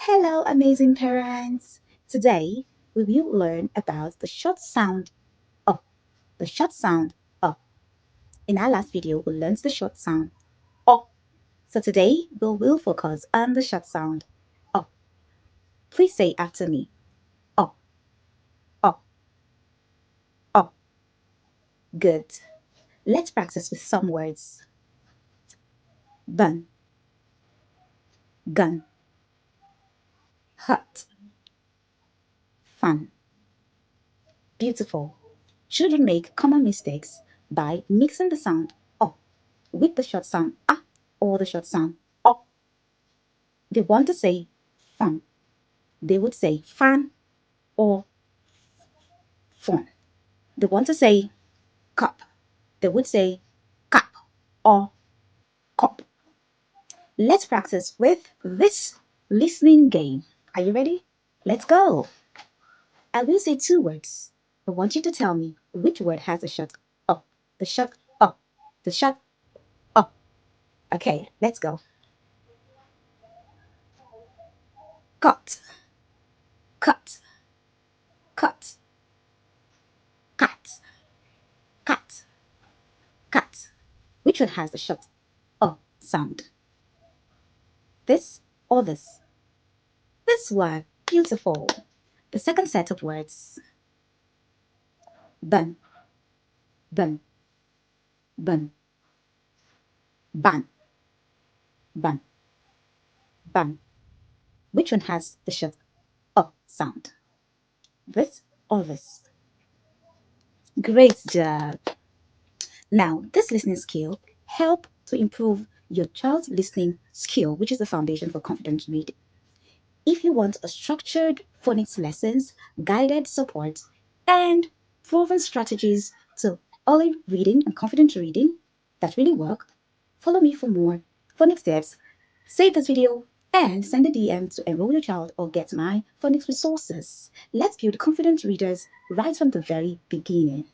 Hello, amazing parents! Today we will learn about the short sound O. The short sound O. In our last video, we learned the short sound O. So today we will focus on the short sound O. Please say after me. O, O, O. Good. Let's practice with some words. Bun, gun, hut, fun. Beautiful. Children make common mistakes by mixing the sound O with the short sound A or the short sound O. They want to say fun. They would say fan or fun. They want to say cup. They would say cup or cup. Let's practice with this listening game. Are you ready? Let's go. I will say two words. I want you to tell me which word has a shut up. The shut up. The shut up. Okay, let's go. Cut. Cut. Cut. Cat. Cat. Cat. Which one has the shut up sound? This or this? This one. Beautiful. The second set of words. Bun, bun, bun, bun, bun, bun. Which one has the short sound? This or this? Great job. Now, this listening skill help to improve your child's listening skill, which is the foundation for confident reading. If you want a structured phonics lessons, guided support, and proven strategies to early reading and confident reading that really work, follow me for more phonics tips. Save this video and send a DM to enroll your child or get my phonics resources. Let's build confident readers right from the very beginning.